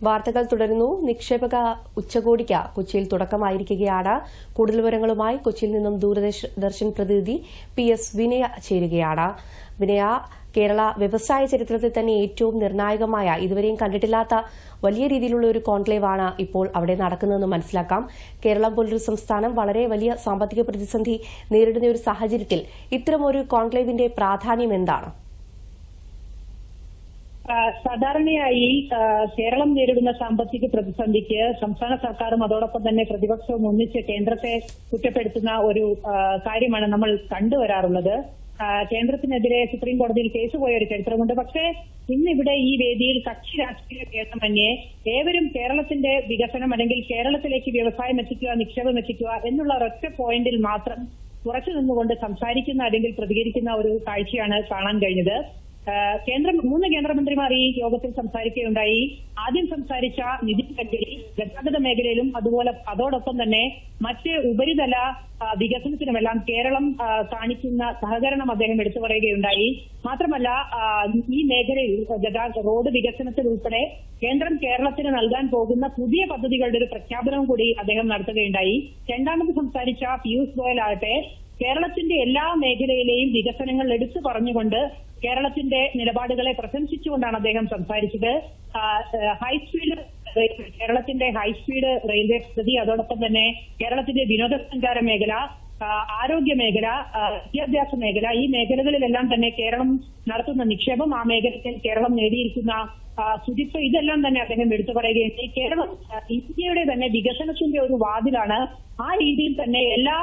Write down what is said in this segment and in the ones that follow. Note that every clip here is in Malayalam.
വാർത്തകൾ തുടരുന്നു. നിക്ഷേപക ഉച്ചകോടിക്ക് കൊച്ചിയിൽ തുടക്കമായിരിക്കുകയാണ്. കൂടുതൽ വിവരങ്ങളുമായി കൊച്ചിയിൽ നിന്നും ദൂരദർശൻ പ്രതിനിധി PS വിനയ ചേരുകയാണ്. വിനയ, കേരള വ്യവസായ ചരിത്രത്തിൽ തന്നെ ഏറ്റവും നിർണായകമായ, ഇതുവരെയും കണ്ടിട്ടില്ലാത്ത വലിയ രീതിയിലുള്ള ഒരു കോൺക്ലേവാണ് ഇപ്പോൾ അവിടെ നടക്കുന്നതെന്ന് മനസ്സിലാക്കാം. കേരളം പോലൊരു സംസ്ഥാനം വളരെ വലിയ സാമ്പത്തിക പ്രതിസന്ധി നേരിടുന്ന ഒരു സാഹചര്യത്തിൽ ഇത്തരമൊരു കോൺക്ലേവിന്റെ പ്രാധാന്യം എന്താണ്? സാധാരണയായി കേരളം നേരിടുന്ന സാമ്പത്തിക പ്രതിസന്ധിക്ക് സംസ്ഥാന സർക്കാരും അതോടൊപ്പം തന്നെ പ്രതിപക്ഷവും ഒന്നിച്ച് കേന്ദ്രത്തെ കുറ്റപ്പെടുത്തുന്ന ഒരു കാര്യമാണ് നമ്മൾ കണ്ടുവരാറുള്ളത്. കേന്ദ്രത്തിനെതിരെ സുപ്രീം കോടതിയിൽ കേസ് പോയ ഒരു ചരിത്രമുണ്ട്. പക്ഷേ ഇന്നിവിടെ ഈ വേദിയിൽ കക്ഷി രാഷ്ട്രീയ ഭേദമന്യേ ഏവരും കേരളത്തിന്റെ വികസനം അല്ലെങ്കിൽ കേരളത്തിലേക്ക് വ്യവസായം എത്തിക്കുക, നിക്ഷേപം എത്തിക്കുക എന്നുള്ള ഒരൊറ്റ പോയിന്റിൽ മാത്രം ഉറച്ചു നിന്നുകൊണ്ട് സംസാരിക്കുന്ന അല്ലെങ്കിൽ പ്രതികരിക്കുന്ന ഒരു കാഴ്ചയാണ് കാണാൻ കഴിഞ്ഞത്. മൂന്ന് കേന്ദ്രമന്ത്രിമാർ ഈ യോഗത്തിൽ സംസാരിക്കുകയുണ്ടായി. ആദ്യം സംസാരിച്ച നിതിൻ ഗഡ്കരി ഗതാഗത മേഖലയിലും അതോടൊപ്പം തന്നെ മറ്റ് ഉപരിതല വികസനത്തിനുമെല്ലാം കേരളം കാണിക്കുന്ന സഹകരണം അദ്ദേഹം എടുത്തു പറയുകയുണ്ടായി. മാത്രമല്ല, ഈ മേഖലയിൽ റോഡ് വികസനത്തിൽ ഉൾപ്പെടെ കേന്ദ്രം കേരളത്തിന് നൽകാൻ പോകുന്ന പുതിയ പദ്ധതികളുടെ ഒരു പ്രഖ്യാപനവും കൂടി അദ്ദേഹം നടത്തുകയുണ്ടായി. രണ്ടാമത് സംസാരിച്ച പീയൂഷ് ഗോയൽ ആകട്ടെ കേരളത്തിന്റെ എല്ലാ മേഖലയിലെയും വികസനങ്ങൾ എടുത്തു പറഞ്ഞുകൊണ്ട് കേരളത്തിന്റെ നിലപാടുകളെ പ്രശംസിച്ചുകൊണ്ടാണ് അദ്ദേഹം സംസാരിച്ചത്. കേരളത്തിന്റെ ഹൈസ്പീഡ് റെയിൽവേ പദ്ധതി, അതോടൊപ്പം തന്നെ കേരളത്തിന്റെ വിനോദസഞ്ചാര മേഖല, ആരോഗ്യ മേഖല, വിദ്യാഭ്യാസ മേഖല, ഈ മേഖലകളിലെല്ലാം തന്നെ കേരളം നടത്തുന്ന നിക്ഷേപം, ആ മേഖലയിൽ കേരളം നേടിയിരിക്കുന്ന ശുചിത്വം, ഇതെല്ലാം തന്നെ അദ്ദേഹം എടുത്തു പറയുകയും കേരളം ഇന്ത്യയുടെ തന്നെ വികസനത്തിന്റെ ഒരു വാതിലാണ്. ആ രീതിയിൽ തന്നെ എല്ലാ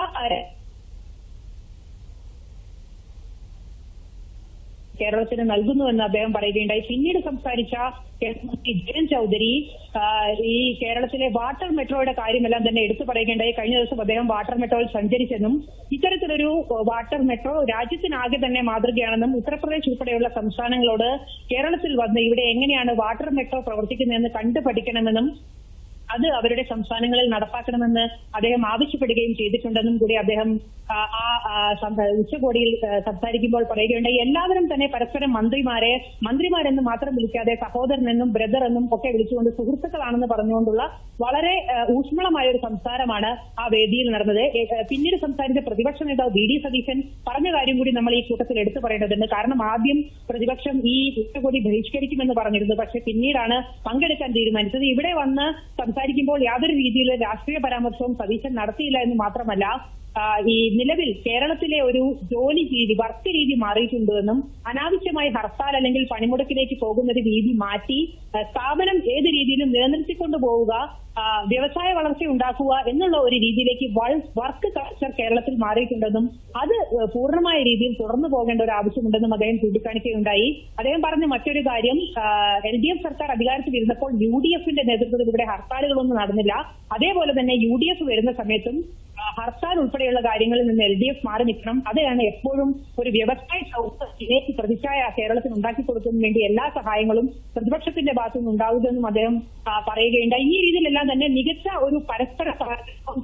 കേരളത്തിന് നൽകുന്നുവെന്ന് അദ്ദേഹം പറയുകയുണ്ടായി. പിന്നീട് സംസാരിച്ച കേന്ദ്രമന്ത്രി ജയൻ ചൌധരി ഈ കേരളത്തിലെ വാട്ടർ മെട്രോയുടെ കാര്യമെല്ലാം തന്നെ എടുത്തു പറയുകയുണ്ടായി. കഴിഞ്ഞ ദിവസം അദ്ദേഹം വാട്ടർ മെട്രോയിൽ സഞ്ചരിച്ചെന്നും ഇത്തരത്തിലൊരു വാട്ടർ മെട്രോ രാജ്യത്തിനാകെ തന്നെ മാതൃകയാണെന്നും ഉത്തർപ്രദേശ് ഉൾപ്പെടെയുള്ള സംസ്ഥാനങ്ങളോട് കേരളത്തിൽ വന്ന് ഇവിടെ എങ്ങനെയാണ് വാട്ടർ മെട്രോ പ്രവർത്തിക്കുന്നതെന്ന് കണ്ടു പഠിക്കണമെന്നും അത് അവരുടെ സംസ്ഥാനങ്ങളിൽ നടപ്പാക്കണമെന്ന് അദ്ദേഹം ആവശ്യപ്പെടുകയും ചെയ്തിട്ടുണ്ടെന്നും കൂടി അദ്ദേഹം ഉച്ചകോടിയിൽ സംസാരിക്കുമ്പോൾ പറയുകയുണ്ടായി. എല്ലാവരും തന്നെ പരസ്പരം മന്ത്രിമാരെന്ന് മാത്രം വിളിക്കാതെ സഹോദരനെന്നും ബ്രദർ എന്നും ഒക്കെ വിളിച്ചുകൊണ്ട് സുഹൃത്തുക്കളാണെന്ന് പറഞ്ഞുകൊണ്ടുള്ള വളരെ ഊഷ്മളമായ ഒരു സംസാരമാണ് ആ വേദിയിൽ നടന്നത്. പിന്നീട് സംസാരിച്ച പ്രതിപക്ഷ നേതാവ് VD സതീശൻ പറഞ്ഞ കാര്യം കൂടി നമ്മൾ ഈ കൂട്ടത്തിൽ എടുത്തു പറയേണ്ടതുണ്ട്. കാരണം ആദ്യം പ്രതിപക്ഷം ഈ ഉച്ചകോടി ബഹിഷ്കരിക്കുമെന്ന് പറഞ്ഞിരുന്നു. പക്ഷെ പിന്നീടാണ് പങ്കെടുക്കാൻ തീരുമാനിച്ചത്. ഇവിടെ വന്ന് സംസാരിക്കുമ്പോൾ യാതൊരു രീതിയിലുള്ള രാഷ്ട്രീയ പരാമർശവും സതീശൻ നടത്തിയില്ല എന്ന് മാത്രമല്ല, ഈ നിലവിൽ കേരളത്തിലെ ഒരു ജോലി രീതി, വർക്ക് രീതി മാറിയിട്ടുണ്ടെന്നും അനാവശ്യമായി ഹർത്താൽ അല്ലെങ്കിൽ പണിമുടക്കിലേക്ക് പോകുന്ന ഒരു രീതി മാറ്റി സ്ഥാപനം ഏത് രീതിയിലും നിലനിർത്തിക്കൊണ്ടു പോവുക, വ്യവസായ വളർച്ച ഉണ്ടാക്കുക എന്നുള്ള ഒരു രീതിയിലേക്ക് വർക്ക് കൾച്ചർ കേരളത്തിൽ മാറിയിട്ടുണ്ടെന്നും അത് പൂർണ്ണമായ രീതിയിൽ തുടർന്നു പോകേണ്ട ഒരു ആവശ്യമുണ്ടെന്നും അദ്ദേഹം ചൂണ്ടിക്കാണിക്കുകയുണ്ടായി. അദ്ദേഹം പറഞ്ഞ മറ്റൊരു കാര്യം, LDF സർക്കാർ അധികാരത്തിൽ ഇരുന്നപ്പോൾ UDFന്റെ നേതൃത്വത്തിൽ ഇവിടെ ഹർത്താലുകളൊന്നും നടന്നില്ല. അതേപോലെ തന്നെ UDF വരുന്ന സമയത്തും ഹർത്താൽ ഉൾപ്പെടെയുള്ള കാര്യങ്ങളിൽ നിന്ന് LDF മാറി നിൽക്കണം. അതാണ് എപ്പോഴും ഒരു വ്യവസായ സൗഹൃദ പ്രതിച്ഛായ കേരളത്തിന് ഉണ്ടാക്കി കൊടുക്കുന്നതിന് വേണ്ടി എല്ലാ സഹായങ്ങളും പ്രതിപക്ഷത്തിന്റെ ഭാഗത്തുനിന്ന് ഉണ്ടാവുമെന്നും അദ്ദേഹം പറയുകയുണ്ടായി. ഈ രീതിയിലെല്ലാം തന്നെ മികച്ച ഒരു പരസ്പര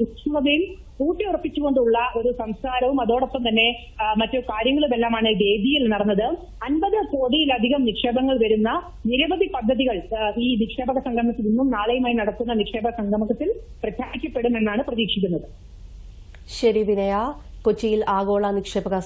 സൂക്ഷ്മതയും ഊട്ടിയുറപ്പിച്ചുകൊണ്ടുള്ള ഒരു സംസാരവും അതോടൊപ്പം തന്നെ മറ്റു കാര്യങ്ങളുമെല്ലാമാണ് വേദിയിൽ നടന്നത്. 50 കോടിയിലധികം നിക്ഷേപങ്ങൾ വരുന്ന നിരവധി പദ്ധതികൾ ഈ നിക്ഷേപക സംഗമത്തിൽ ഇന്നും നാളെയുമായി നടക്കുന്ന നിക്ഷേപക സംഗമത്തിൽ പ്രഖ്യാപിക്കപ്പെടുമെന്നാണ് പ്രതീക്ഷിക്കുന്നത്. ശരി വിനയ, കൊച്ചിയിൽ ആഗോള നിക്ഷേപക